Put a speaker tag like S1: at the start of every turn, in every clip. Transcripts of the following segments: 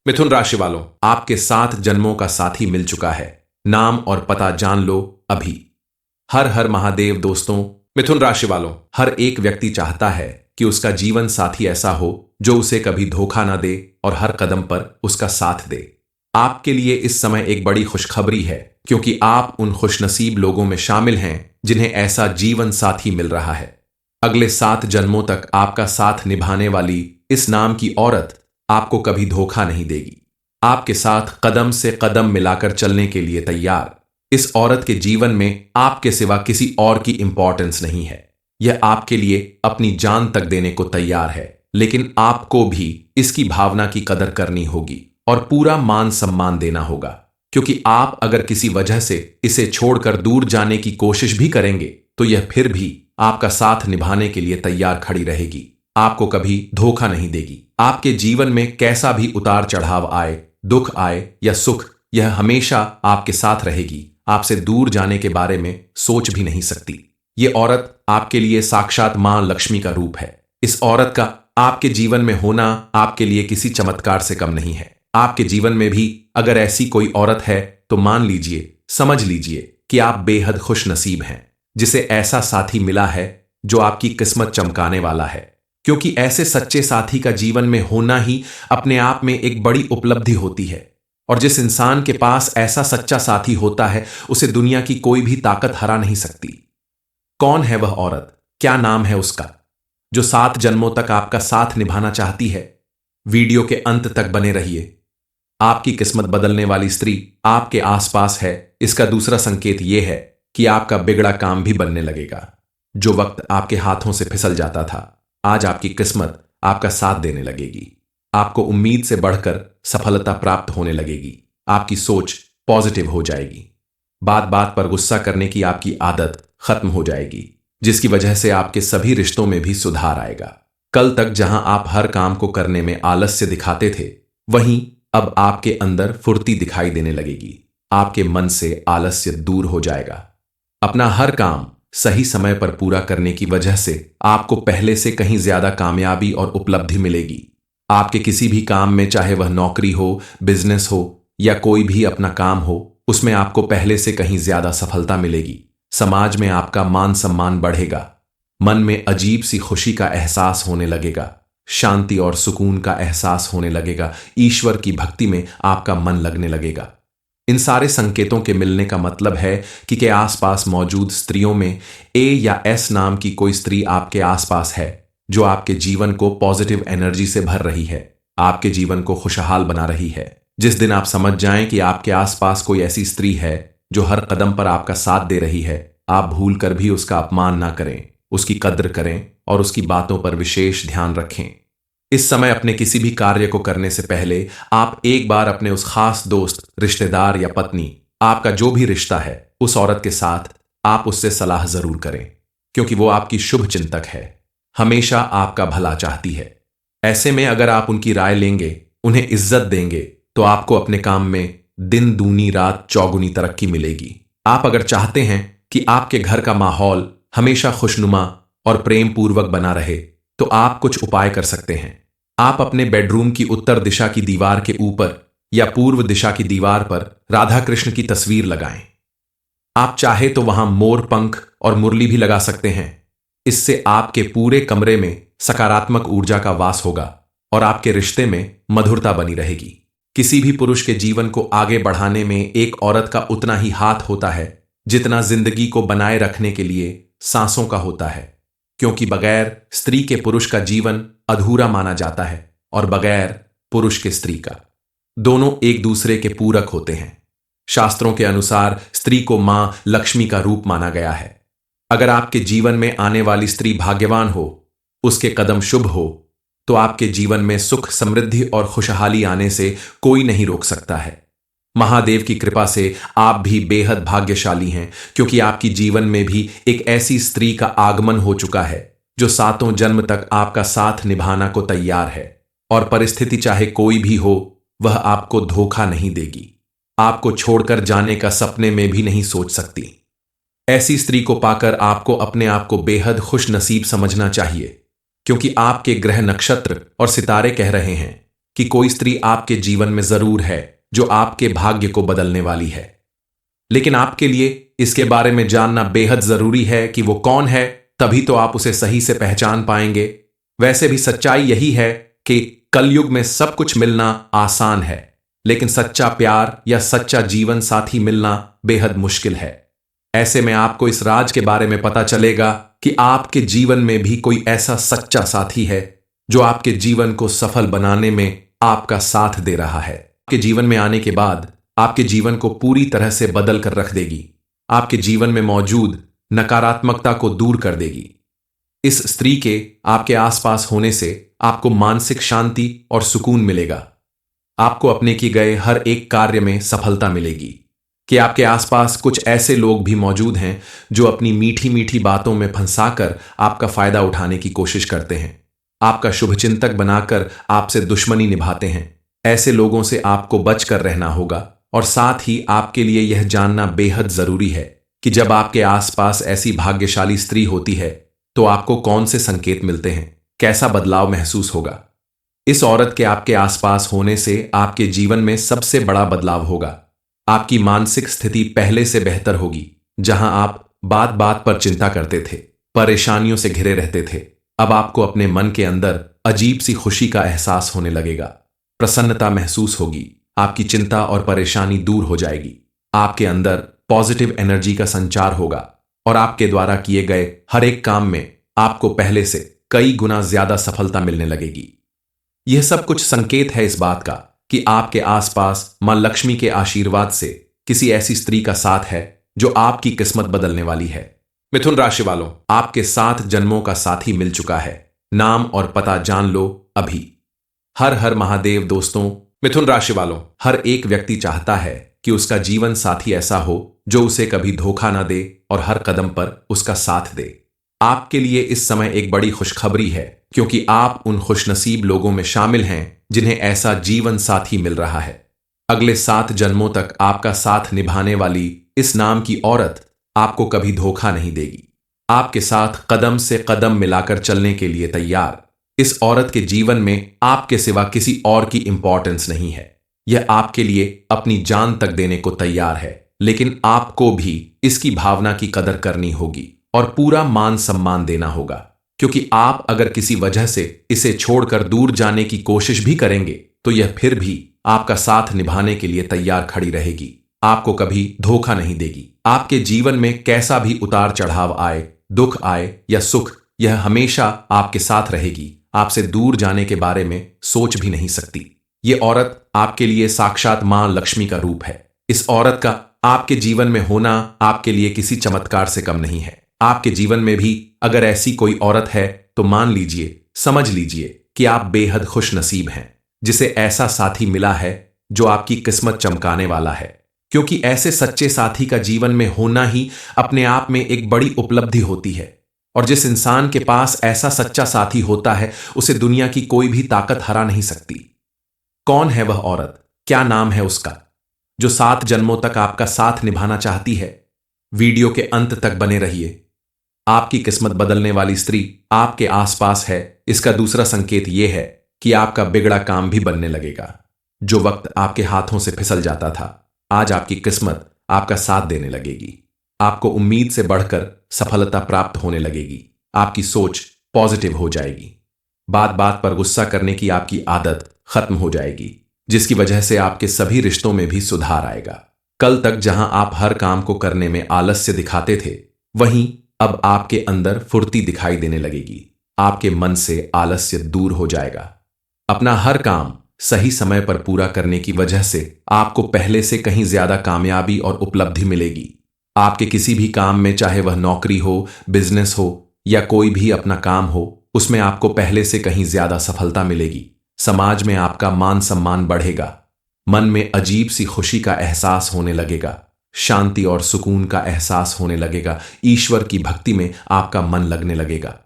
S1: मिथुन राशि वालों, आपके 7 जन्मों का साथी मिल चुका है। नाम और पता जान लो अभी। हर हर महादेव दोस्तों। मिथुन राशि वालों, हर एक व्यक्ति चाहता है कि उसका जीवन साथी ऐसा हो जो उसे कभी धोखा ना दे और हर कदम पर उसका साथ दे। आपके लिए इस समय एक बड़ी खुशखबरी है, क्योंकि आप उन खुशनसीब लोगों में शामिल हैं जिन्हें ऐसा जीवन साथी मिल रहा है। अगले 7 जन्मों तक आपका साथ निभाने वाली इस नाम की औरत आपको कभी धोखा नहीं देगी। आपके साथ कदम से कदम मिलाकर चलने के लिए तैयार। इस औरत के जीवन में आपके सिवा किसी और की इंपॉर्टेंस नहीं है। यह आपके लिए अपनी जान तक देने को तैयार है, लेकिन आपको भी इसकी भावना की कदर करनी होगी और पूरा मान सम्मान देना होगा, क्योंकि आप अगर किसी वजह से इसे छोड़कर दूर जाने की कोशिश भी करेंगे तो यह फिर भी आपका साथ निभाने के लिए तैयार खड़ी रहेगी। आपको कभी धोखा नहीं देगी। आपके जीवन में कैसा भी उतार चढ़ाव आए, दुख आए या सुख, यह हमेशा आपके साथ रहेगी। आपसे दूर जाने के बारे में सोच भी नहीं सकती। ये औरत आपके लिए साक्षात मां लक्ष्मी का रूप है। इस औरत का आपके जीवन में होना आपके लिए किसी चमत्कार से कम नहीं है। आपके जीवन में भी अगर ऐसी कोई औरत है तो मान लीजिए, समझ लीजिए कि आप बेहद खुश नसीब हैं, जिसे ऐसा साथी मिला है जो आपकी किस्मत चमकाने वाला है। क्योंकि ऐसे सच्चे साथी का जीवन में होना ही अपने आप में एक बड़ी उपलब्धि होती है, और जिस इंसान के पास ऐसा सच्चा साथी होता है उसे दुनिया की कोई भी ताकत हरा नहीं सकती। कौन है वह औरत? क्या नाम है उसका, जो 7 जन्मों तक आपका साथ निभाना चाहती है? वीडियो के अंत तक बने रहिए। आपकी किस्मत बदलने वाली स्त्री आपके आसपास है। इसका दूसरा संकेत यह है कि आपका बिगड़ा काम भी बनने लगेगा। जो वक्त आपके हाथों से फिसल जाता था, आज आपकी किस्मत आपका साथ देने लगेगी। आपको उम्मीद से बढ़कर सफलता प्राप्त होने लगेगी। आपकी सोच पॉजिटिव हो जाएगी। बात बात पर गुस्सा करने की आपकी आदत खत्म हो जाएगी, जिसकी वजह से आपके सभी रिश्तों में भी सुधार आएगा। कल तक जहां आप हर काम को करने में आलस्य दिखाते थे, वहीं अब आपके अंदर फुर्ती दिखाई देने लगेगी। आपके मन से आलस्य दूर हो जाएगा। अपना हर काम सही समय पर पूरा करने की वजह से आपको पहले से कहीं ज्यादा कामयाबी और उपलब्धि मिलेगी। आपके किसी भी काम में, चाहे वह नौकरी हो, बिजनेस हो या कोई भी अपना काम हो, उसमें आपको पहले से कहीं ज्यादा सफलता मिलेगी। समाज में आपका मान सम्मान बढ़ेगा। मन में अजीब सी खुशी का एहसास होने लगेगा। शांति और सुकून का एहसास होने लगेगा। ईश्वर की भक्ति में आपका मन लगने लगेगा। इन सारे संकेतों के मिलने का मतलब है कि आसपास मौजूद स्त्रियों में ए या एस नाम की कोई स्त्री आपके आसपास है, जो आपके जीवन को पॉजिटिव एनर्जी से भर रही है, आपके जीवन को खुशहाल बना रही है। जिस दिन आप समझ जाएं कि आपके आसपास कोई ऐसी स्त्री है जो हर कदम पर आपका साथ दे रही है, आप भूल कर भी उसका अपमान ना करें, उसकी कद्र करें और उसकी बातों पर विशेष ध्यान रखें। इस समय अपने किसी भी कार्य को करने से पहले आप एक बार अपने उस खास दोस्त, रिश्तेदार या पत्नी, आपका जो भी रिश्ता है, उस औरत के साथ आप उससे सलाह जरूर करें, क्योंकि वो आपकी शुभ चिंतक है, हमेशा आपका भला चाहती है। ऐसे में अगर आप उनकी राय लेंगे, उन्हें इज्जत देंगे, तो आपको अपने काम में दिन दूनी रात चौगुनी तरक्की मिलेगी। आप अगर चाहते हैं कि आपके घर का माहौल हमेशा खुशनुमा और प्रेम पूर्वक बना रहे, तो आप कुछ उपाय कर सकते हैं। आप अपने बेडरूम की उत्तर दिशा की दीवार के ऊपर या पूर्व दिशा की दीवार पर राधा कृष्ण की तस्वीर लगाएं। आप चाहे तो वहां मोर पंख और मुरली भी लगा सकते हैं। इससे आपके पूरे कमरे में सकारात्मक ऊर्जा का वास होगा और आपके रिश्ते में मधुरता बनी रहेगी। किसी भी पुरुष के जीवन को आगे बढ़ाने में एक औरत का उतना ही हाथ होता है जितना जिंदगी को बनाए रखने के लिए सांसों का होता है, क्योंकि बगैर स्त्री के पुरुष का जीवन अधूरा माना जाता है और बगैर पुरुष के स्त्री का। दोनों एक दूसरे के पूरक होते हैं। शास्त्रों के अनुसार स्त्री को मां लक्ष्मी का रूप माना गया है। अगर आपके जीवन में आने वाली स्त्री भाग्यवान हो, उसके कदम शुभ हो, तो आपके जीवन में सुख, समृद्धि और खुशहाली आने से कोई नहीं रोक सकता है। महादेव की कृपा से आप भी बेहद भाग्यशाली हैं, क्योंकि आपकी जीवन में भी एक ऐसी स्त्री का आगमन हो चुका है जो 7 जन्म तक आपका साथ निभाना को तैयार है, और परिस्थिति चाहे कोई भी हो, वह आपको धोखा नहीं देगी। आपको छोड़कर जाने का सपने में भी नहीं सोच सकती। ऐसी स्त्री को पाकर आपको अपने आप को बेहद खुश नसीब समझना चाहिए, क्योंकि आपके ग्रह, नक्षत्र और सितारे कह रहे हैं कि कोई स्त्री आपके जीवन में जरूर है जो आपके भाग्य को बदलने वाली है। लेकिन आपके लिए इसके बारे में जानना बेहद जरूरी है कि वो कौन है, तभी तो आप उसे सही से पहचान पाएंगे। वैसे भी सच्चाई यही है कि कलयुग में सब कुछ मिलना आसान है, लेकिन सच्चा प्यार या सच्चा जीवन साथी मिलना बेहद मुश्किल है। ऐसे में आपको इस राज के बारे में पता चलेगा कि आपके जीवन में भी कोई ऐसा सच्चा साथी है जो आपके जीवन को सफल बनाने में आपका साथ दे रहा है। आपके जीवन में आने के बाद आपके जीवन को पूरी तरह से बदल कर रख देगी, आपके जीवन में मौजूद नकारात्मकता को दूर कर देगी। इस स्त्री के आपके आसपास होने से आपको मानसिक शांति और सुकून मिलेगा। आपको अपने किए गए हर एक कार्य में सफलता मिलेगी। कि आपके आसपास कुछ ऐसे लोग भी मौजूद हैं जो अपनी मीठी मीठी बातों में फंसाकर आपका फायदा उठाने की कोशिश करते हैं, आपका शुभचिंतक बनाकर आपसे दुश्मनी निभाते हैं। ऐसे लोगों से आपको बचकर रहना होगा। और साथ ही आपके लिए यह जानना बेहद जरूरी है कि जब आपके आसपास ऐसी भाग्यशाली स्त्री होती है तो आपको कौन से संकेत मिलते हैं, कैसा बदलाव महसूस होगा। इस औरत के आपके आसपास होने से आपके जीवन में सबसे बड़ा बदलाव होगा। आपकी मानसिक स्थिति पहले से बेहतर होगी। जहां आप बात बात पर चिंता करते थे, परेशानियों से घिरे रहते थे, अब आपको अपने मन के अंदर अजीब सी खुशी का एहसास होने लगेगा। प्रसन्नता महसूस होगी, आपकी चिंता और परेशानी दूर हो जाएगी। आपके अंदर पॉजिटिव एनर्जी का संचार होगा और आपके द्वारा किए गए हर एक काम में आपको पहले से कई गुना ज्यादा सफलता मिलने लगेगी। यह सब कुछ संकेत है इस बात का कि आपके आसपास मां लक्ष्मी के आशीर्वाद से किसी ऐसी स्त्री का साथ है जो आपकी किस्मत बदलने वाली है। मिथुन राशि वालों, आपके 7 जन्मों का साथी मिल चुका है। नाम और पता जान लो अभी। हर हर महादेव दोस्तों। मिथुन राशि वालों, हर एक व्यक्ति चाहता है कि उसका जीवन साथी ऐसा हो जो उसे कभी धोखा ना दे और हर कदम पर उसका साथ दे। आपके लिए इस समय एक बड़ी खुशखबरी है, क्योंकि आप उन खुशनसीब लोगों में शामिल हैं जिन्हें ऐसा जीवन साथी मिल रहा है। अगले 7 जन्मों तक आपका साथ निभाने वाली इस नाम की औरत आपको कभी धोखा नहीं देगी। आपके साथ कदम से कदम मिलाकर चलने के लिए तैयार। इस औरत के जीवन में आपके सिवा किसी और की इंपॉर्टेंस नहीं है। यह आपके लिए अपनी जान तक देने को तैयार है, लेकिन आपको भी इसकी भावना की कदर करनी होगी और पूरा मान सम्मान देना होगा, क्योंकि आप अगर किसी वजह से इसे छोड़कर दूर जाने की कोशिश भी करेंगे तो यह फिर भी आपका साथ निभाने के लिए तैयार खड़ी रहेगी। आपको कभी धोखा नहीं देगी। आपके जीवन में कैसा भी उतार चढ़ाव आए, दुख आए या सुख, यह हमेशा आपके साथ रहेगी। आपसे दूर जाने के बारे में सोच भी नहीं सकती। ये औरत आपके लिए साक्षात मां लक्ष्मी का रूप है। इस औरत का आपके जीवन में होना आपके लिए किसी चमत्कार से कम नहीं है। आपके जीवन में भी अगर ऐसी कोई औरत है तो मान लीजिए, समझ लीजिए कि आप बेहद खुश नसीब हैं, जिसे ऐसा साथी मिला है जो आपकी किस्मत चमकाने वाला है। क्योंकि ऐसे सच्चे साथी का जीवन में होना ही अपने आप में एक बड़ी उपलब्धि होती है। और जिस इंसान के पास ऐसा सच्चा साथी होता है उसे दुनिया की कोई भी ताकत हरा नहीं सकती। कौन है वह औरत, क्या नाम है उसका, जो 7 जन्मों तक आपका साथ निभाना चाहती है? वीडियो के अंत तक बने रहिए। आपकी किस्मत बदलने वाली स्त्री आपके आसपास है, इसका दूसरा संकेत यह है कि आपका बिगड़ा काम भी बनने लगेगा। जो वक्त आपके हाथों से फिसल जाता था, आज आपकी किस्मत आपका साथ देने लगेगी। आपको उम्मीद से बढ़कर सफलता प्राप्त होने लगेगी। आपकी सोच पॉजिटिव हो जाएगी। बात बात पर गुस्सा करने की आपकी आदत खत्म हो जाएगी, जिसकी वजह से आपके सभी रिश्तों में भी सुधार आएगा। कल तक जहां आप हर काम को करने में आलस्य दिखाते थे, वहीं अब आपके अंदर फुर्ती दिखाई देने लगेगी। आपके मन से आलस्य दूर हो जाएगा। अपना हर काम सही समय पर पूरा करने की वजह से आपको पहले से कहीं ज्यादा कामयाबी और उपलब्धि मिलेगी। आपके किसी भी काम में, चाहे वह नौकरी हो, बिजनेस हो या कोई भी अपना काम हो, उसमें आपको पहले से कहीं ज्यादा सफलता मिलेगी। समाज में आपका मान सम्मान बढ़ेगा। मन में अजीब सी खुशी का एहसास होने लगेगा। शांति और सुकून का एहसास होने लगेगा। ईश्वर की भक्ति में आपका मन लगने लगेगा।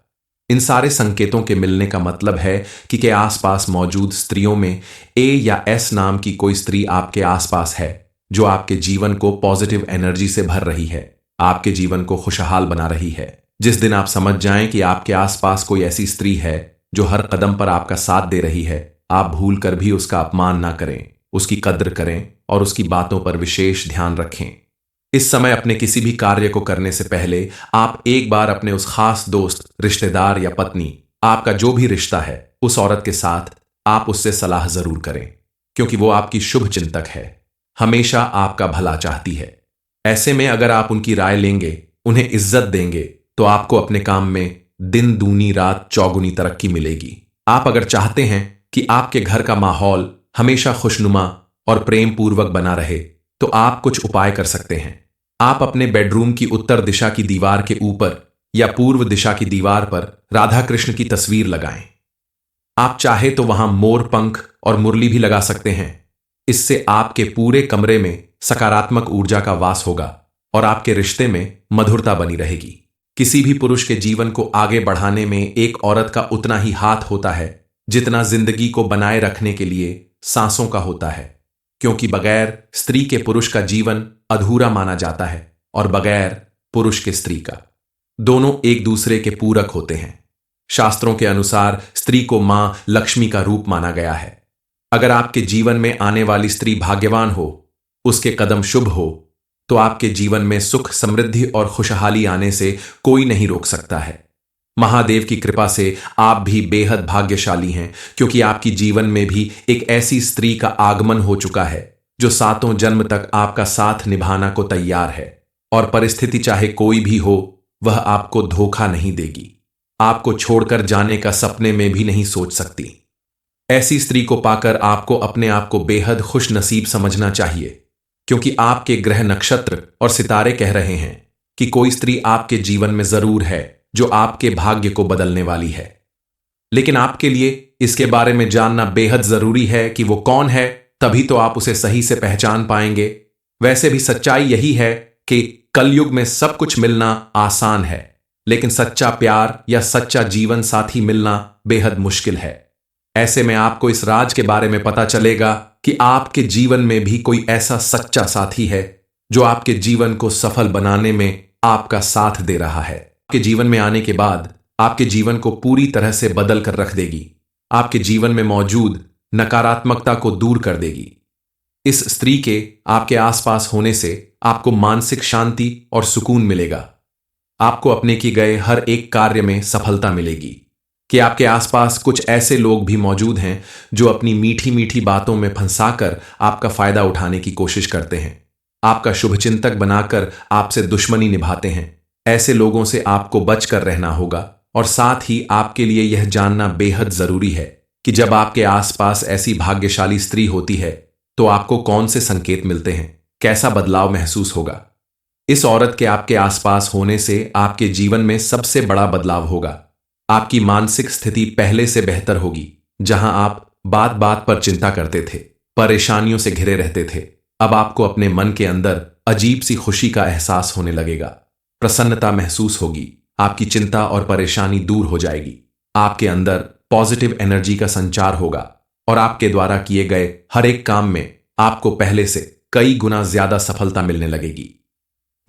S1: इन सारे संकेतों के मिलने का मतलब है कि आसपास मौजूद स्त्रियों में ए या एस नाम की कोई स्त्री आपके आसपास है जो आपके जीवन को पॉजिटिव एनर्जी से भर रही है, आपके जीवन को खुशहाल बना रही है। जिस दिन आप समझ जाएं कि आपके आसपास कोई ऐसी स्त्री है जो हर कदम पर आपका साथ दे रही है, आप भूल कर भी उसका अपमान ना करें, उसकी कद्र करें और उसकी बातों पर विशेष ध्यान रखें। इस समय अपने किसी भी कार्य को करने से पहले आप एक बार अपने उस खास दोस्त, रिश्तेदार या पत्नी, आपका जो भी रिश्ता है, उस औरत के साथ आप उससे सलाह जरूर करें, क्योंकि वो आपकी शुभ चिंतक है, हमेशा आपका भला चाहती है। ऐसे में अगर आप उनकी राय लेंगे, उन्हें इज्जत देंगे, तो आपको अपने काम में दिन दूनी रात चौगुनी तरक्की मिलेगी। आप अगर चाहते हैं कि आपके घर का माहौल हमेशा खुशनुमा और प्रेम पूर्वक बना रहे, तो आप कुछ उपाय कर सकते हैं। आप अपने बेडरूम की उत्तर दिशा की दीवार के ऊपर या पूर्व दिशा की दीवार पर राधा कृष्ण की तस्वीर लगाएं। आप चाहे तो वहां मोर पंख और मुरली भी लगा सकते हैं। इससे आपके पूरे कमरे में सकारात्मक ऊर्जा का वास होगा और आपके रिश्ते में मधुरता बनी रहेगी। किसी भी पुरुष के जीवन को आगे बढ़ाने में एक औरत का उतना ही हाथ होता है जितना जिंदगी को बनाए रखने के लिए सांसों का होता है, क्योंकि बगैर स्त्री के पुरुष का जीवन अधूरा माना जाता है और बगैर पुरुष के स्त्री का। दोनों एक दूसरे के पूरक होते हैं। शास्त्रों के अनुसार स्त्री को मां लक्ष्मी का रूप माना गया है। अगर आपके जीवन में आने वाली स्त्री भाग्यवान हो, उसके कदम शुभ हो, तो आपके जीवन में सुख, समृद्धि और खुशहाली आने से कोई नहीं रोक सकता है। महादेव की कृपा से आप भी बेहद भाग्यशाली हैं, क्योंकि आपकी जीवन में भी एक ऐसी स्त्री का आगमन हो चुका है जो सातों जन्म तक आपका साथ निभाना को तैयार है, और परिस्थिति चाहे कोई भी हो, वह आपको धोखा नहीं देगी। आपको छोड़कर जाने का सपने में भी नहीं सोच सकती। ऐसी स्त्री को पाकर आपको अपने आप को बेहद खुश नसीब समझना चाहिए, क्योंकि आपके ग्रह, नक्षत्र और सितारे कह रहे हैं कि कोई स्त्री आपके जीवन में जरूर है जो आपके भाग्य को बदलने वाली है। लेकिन आपके लिए इसके बारे में जानना बेहद जरूरी है कि वो कौन है, तभी तो आप उसे सही से पहचान पाएंगे। वैसे भी सच्चाई यही है कि कलयुग में सब कुछ मिलना आसान है, लेकिन सच्चा प्यार या सच्चा जीवन साथी मिलना बेहद मुश्किल है। ऐसे में आपको इस राज के बारे में पता चलेगा कि आपके जीवन में भी कोई ऐसा सच्चा साथी है जो आपके जीवन को सफल बनाने में आपका साथ दे रहा है। आपके जीवन में आने के बाद आपके जीवन को पूरी तरह से बदल कर रख देगी। आपके जीवन में मौजूद नकारात्मकता को दूर कर देगी। इस स्त्री के आपके आसपास होने से आपको मानसिक शांति और सुकून मिलेगा। आपको अपने किए गए हर एक कार्य में सफलता मिलेगी। कि आपके आसपास कुछ ऐसे लोग भी मौजूद हैं जो अपनी मीठी मीठी बातों में फंसाकर आपका फायदा उठाने की कोशिश करते हैं, आपका शुभचिंतक बनाकर आपसे दुश्मनी निभाते हैं। ऐसे लोगों से आपको बचकर रहना होगा, और साथ ही आपके लिए यह जानना बेहद जरूरी है कि जब आपके आसपास ऐसी भाग्यशाली स्त्री होती है तो आपको कौन से संकेत मिलते हैं, कैसा बदलाव महसूस होगा। इस औरत के आपके आसपास होने से आपके जीवन में सबसे बड़ा बदलाव होगा। आपकी मानसिक स्थिति पहले से बेहतर होगी। जहां आप बात बात पर चिंता करते थे, परेशानियों से घिरे रहते थे, अब आपको अपने मन के अंदर अजीब सी खुशी का एहसास होने लगेगा। प्रसन्नता महसूस होगी। आपकी चिंता और परेशानी दूर हो जाएगी। आपके अंदर पॉजिटिव एनर्जी का संचार होगा और आपके द्वारा किए गए हर एक काम में आपको पहले से कई गुना ज्यादा सफलता मिलने लगेगी।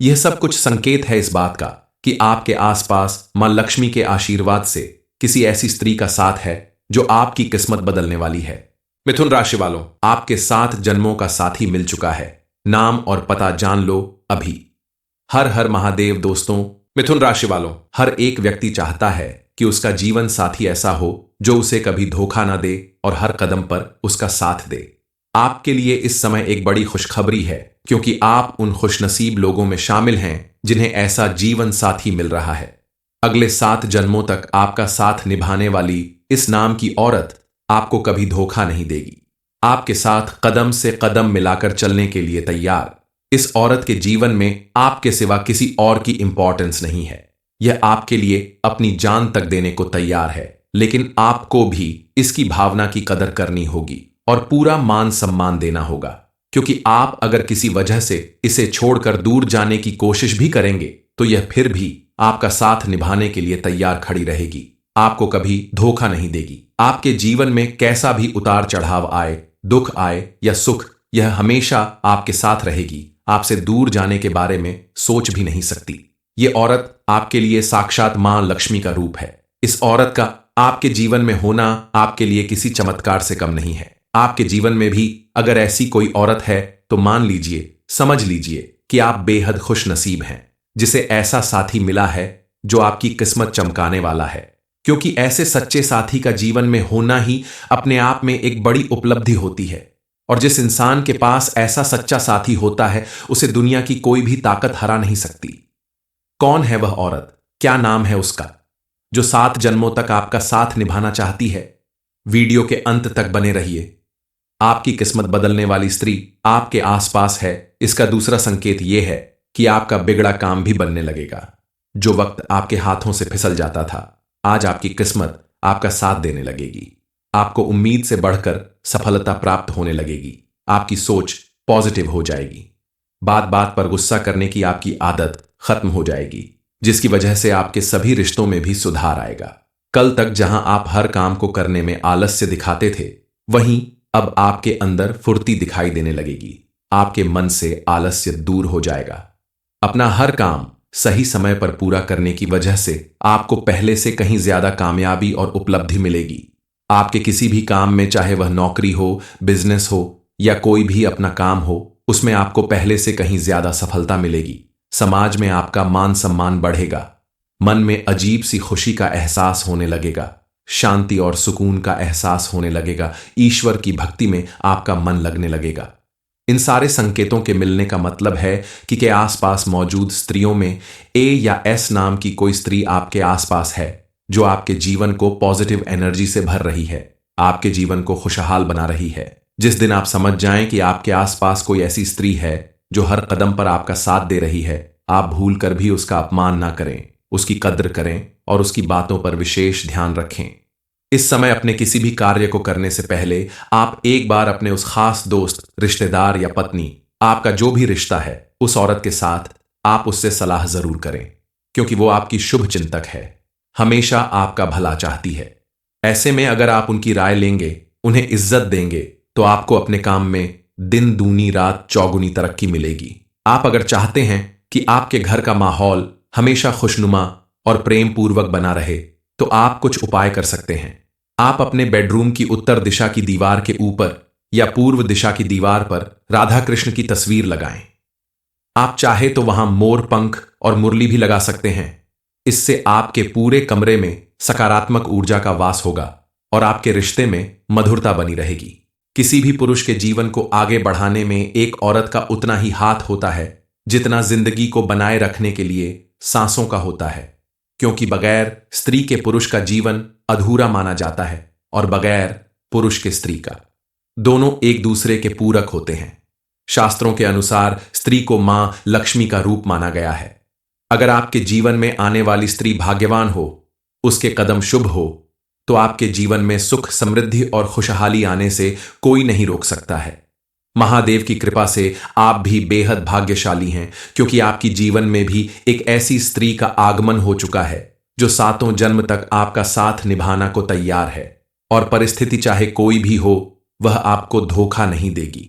S1: यह सब कुछ संकेत है इस बात का कि आपके आसपास मां लक्ष्मी के आशीर्वाद से किसी ऐसी स्त्री का साथ है जो आपकी किस्मत बदलने वाली है। मिथुन राशि वालों, आपके 7 जन्मों का साथी मिल चुका है। नाम और पता जान लो अभी। हर हर महादेव दोस्तों। मिथुन राशि वालों, हर एक व्यक्ति चाहता है कि उसका जीवन साथी ऐसा हो जो उसे कभी धोखा ना दे और हर कदम पर उसका साथ दे। आपके लिए इस समय एक बड़ी खुशखबरी है, क्योंकि आप उन खुशनसीब लोगों में शामिल हैं जिन्हें ऐसा जीवन साथी मिल रहा है। अगले 7 जन्मों तक आपका साथ निभाने वाली इस नाम की औरत आपको कभी धोखा नहीं देगी। आपके साथ कदम से कदम मिलाकर चलने के लिए तैयार। इस औरत के जीवन में आपके सिवा किसी और की इंपॉर्टेंस नहीं है। यह आपके लिए अपनी जान तक देने को तैयार है, लेकिन आपको भी इसकी भावना की कदर करनी होगी और पूरा मान सम्मान देना होगा, क्योंकि आप अगर किसी वजह से इसे छोड़कर दूर जाने की कोशिश भी करेंगे तो यह फिर भी आपका साथ निभाने के लिए तैयार खड़ी रहेगी। आपको कभी धोखा नहीं देगी। आपके जीवन में कैसा भी उतार चढ़ाव आए, दुख आए या सुख, यह हमेशा आपके साथ रहेगी। आपसे दूर जाने के बारे में सोच भी नहीं सकती। ये औरत आपके लिए साक्षात मां लक्ष्मी का रूप है। इस औरत का आपके जीवन में होना आपके लिए किसी चमत्कार से कम नहीं है। आपके जीवन में भी अगर ऐसी कोई औरत है तो मान लीजिए, समझ लीजिए कि आप बेहद खुश नसीब हैं, जिसे ऐसा साथी मिला है जो आपकी किस्मत चमकाने वाला है। क्योंकि ऐसे सच्चे साथी का जीवन में होना ही अपने आप में एक बड़ी उपलब्धि होती है। और जिस इंसान के पास ऐसा सच्चा साथी होता है, उसे दुनिया की कोई भी ताकत हरा नहीं सकती। कौन है वह औरत, क्या नाम है उसका, जो 7 जन्मों तक आपका साथ निभाना चाहती है? वीडियो के अंत तक बने रहिए। आपकी किस्मत बदलने वाली स्त्री आपके आसपास है, इसका दूसरा संकेत यह है कि आपका बिगड़ा काम भी बनने लगेगा। जो वक्त आपके हाथों से फिसल जाता था, आज आपकी किस्मत आपका साथ देने लगेगी। आपको उम्मीद से बढ़कर सफलता प्राप्त होने लगेगी। आपकी सोच पॉजिटिव हो जाएगी। बात बात पर गुस्सा करने की आपकी आदत खत्म हो जाएगी, जिसकी वजह से आपके सभी रिश्तों में भी सुधार आएगा। कल तक जहां आप हर काम को करने में आलस्य दिखाते थे, वहीं अब आपके अंदर फुर्ती दिखाई देने लगेगी। आपके मन से आलस्य दूर हो जाएगा। अपना हर काम सही समय पर पूरा करने की वजह से आपको पहले से कहीं ज्यादा कामयाबी और उपलब्धि मिलेगी। आपके किसी भी काम में, चाहे वह नौकरी हो, बिजनेस हो या कोई भी अपना काम हो, उसमें आपको पहले से कहीं ज्यादा सफलता मिलेगी। समाज में आपका मान सम्मान बढ़ेगा। मन में अजीब सी खुशी का एहसास होने लगेगा। शांति और सुकून का एहसास होने लगेगा। ईश्वर की भक्ति में आपका मन लगने लगेगा। इन सारे संकेतों के मिलने का मतलब है कि के आसपास मौजूद स्त्रियों में ए या एस नाम की कोई स्त्री आपके आसपास है, जो आपके जीवन को पॉजिटिव एनर्जी से भर रही है, आपके जीवन को खुशहाल बना रही है। जिस दिन आप समझ जाएं कि आपके आसपास कोई ऐसी स्त्री है जो हर कदम पर आपका साथ दे रही है, आप भूल कर भी उसका अपमान ना करें, उसकी कद्र करें और उसकी बातों पर विशेष ध्यान रखें। इस समय अपने किसी भी कार्य को करने से पहले आप एक बार अपने उस खास दोस्त, रिश्तेदार या पत्नी, आपका जो भी रिश्ता है, उस औरत के साथ आप उससे सलाह जरूर करें, क्योंकि वो आपकी शुभ चिंतक है, हमेशा आपका भला चाहती है। ऐसे में अगर आप उनकी राय लेंगे, उन्हें इज्जत देंगे, तो आपको अपने काम में दिन दूनी रात चौगुनी तरक्की मिलेगी। आप अगर चाहते हैं कि आपके घर का माहौल हमेशा खुशनुमा और प्रेम पूर्वक बना रहे, तो आप कुछ उपाय कर सकते हैं। आप अपने बेडरूम की उत्तर दिशा की दीवार के ऊपर या पूर्व दिशा की दीवार पर राधा कृष्ण की तस्वीर लगाएं। आप चाहे तो वहां मोर पंख और मुरली भी लगा सकते हैं। इससे आपके पूरे कमरे में सकारात्मक ऊर्जा का वास होगा और आपके रिश्ते में मधुरता बनी रहेगी। किसी भी पुरुष के जीवन को आगे बढ़ाने में एक औरत का उतना ही हाथ होता है जितना जिंदगी को बनाए रखने के लिए सांसों का होता है, क्योंकि बगैर स्त्री के पुरुष का जीवन अधूरा माना जाता है और बगैर पुरुष के स्त्री का। दोनों एक दूसरे के पूरक होते हैं। शास्त्रों के अनुसार स्त्री को मां लक्ष्मी का रूप माना गया है। अगर आपके जीवन में आने वाली स्त्री भाग्यवान हो, उसके कदम शुभ हो, तो आपके जीवन में सुख, समृद्धि और खुशहाली आने से कोई नहीं रोक सकता है। महादेव की कृपा से आप भी बेहद भाग्यशाली हैं, क्योंकि आपकी जीवन में भी एक ऐसी स्त्री का आगमन हो चुका है जो 7 जन्म तक आपका साथ निभाना को तैयार है। और परिस्थिति चाहे कोई भी हो, वह आपको धोखा नहीं देगी।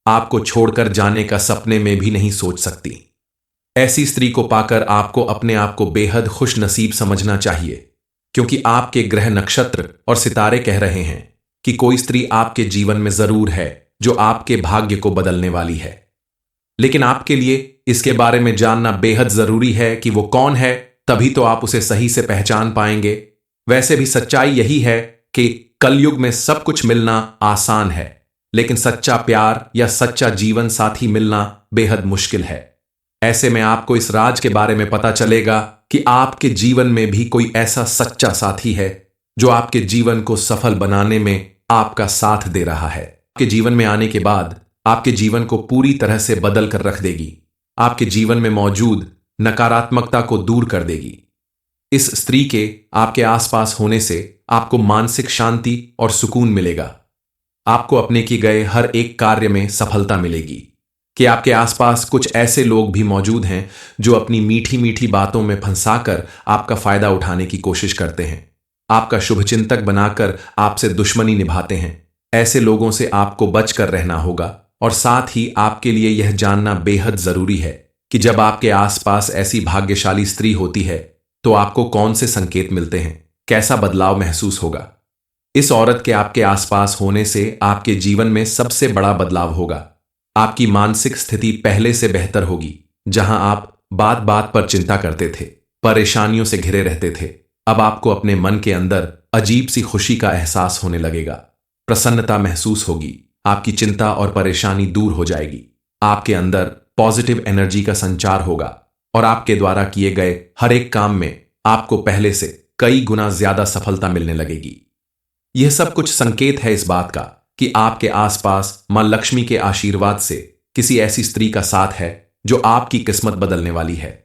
S1: आपको छोड़कर जाने का सपने में भी नहीं सोच सकती। ऐसी स्त्री को पाकर आपको अपने आप को बेहद खुश नसीब समझना चाहिए, क्योंकि आपके ग्रह, नक्षत्र और सितारे कह रहे हैं कि कोई स्त्री आपके जीवन में जरूर है जो आपके भाग्य को बदलने वाली है। लेकिन आपके लिए इसके बारे में जानना बेहद जरूरी है कि वो कौन है, तभी तो आप उसे सही से पहचान पाएंगे। वैसे भी सच्चाई यही है कि कलयुग में सब कुछ मिलना आसान है, लेकिन सच्चा प्यार या सच्चा जीवन साथी मिलना बेहद मुश्किल है। ऐसे में आपको इस राज के बारे में पता चलेगा कि आपके जीवन में भी कोई ऐसा सच्चा साथी है जो आपके जीवन को सफल बनाने में आपका साथ दे रहा है। आपके जीवन में आने के बाद आपके जीवन को पूरी तरह से बदल कर रख देगी। आपके जीवन में मौजूद नकारात्मकता को दूर कर देगी। इस स्त्री के आपके आसपास होने से आपको मानसिक शांति और सुकून मिलेगा। आपको अपने किए गए हर एक कार्य में सफलता मिलेगी। कि आपके आसपास कुछ ऐसे लोग भी मौजूद हैं जो अपनी मीठी मीठी बातों में फंसाकर आपका फायदा उठाने की कोशिश करते हैं, आपका शुभचिंतक बनाकर आपसे दुश्मनी निभाते हैं। ऐसे लोगों से आपको बचकर रहना होगा। और साथ ही आपके लिए यह जानना बेहद जरूरी है कि जब आपके आसपास ऐसी भाग्यशाली स्त्री होती है तो आपको कौन से संकेत मिलते हैं। कैसा बदलाव महसूस होगा। इस औरत के आपके आसपास होने से आपके जीवन में सबसे बड़ा बदलाव होगा। आपकी मानसिक स्थिति पहले से बेहतर होगी। जहां आप बात बात पर चिंता करते थे, परेशानियों से घिरे रहते थे, अब आपको अपने मन के अंदर अजीब सी खुशी का एहसास होने लगेगा। प्रसन्नता महसूस होगी। आपकी चिंता और परेशानी दूर हो जाएगी। आपके अंदर पॉजिटिव एनर्जी का संचार होगा और आपके द्वारा किए गए हर एक काम में आपको पहले से कई गुना ज्यादा सफलता मिलने लगेगी। यह सब कुछ संकेत है इस बात का कि आपके आसपास मां लक्ष्मी के आशीर्वाद से किसी ऐसी स्त्री का साथ है जो आपकी किस्मत बदलने वाली है।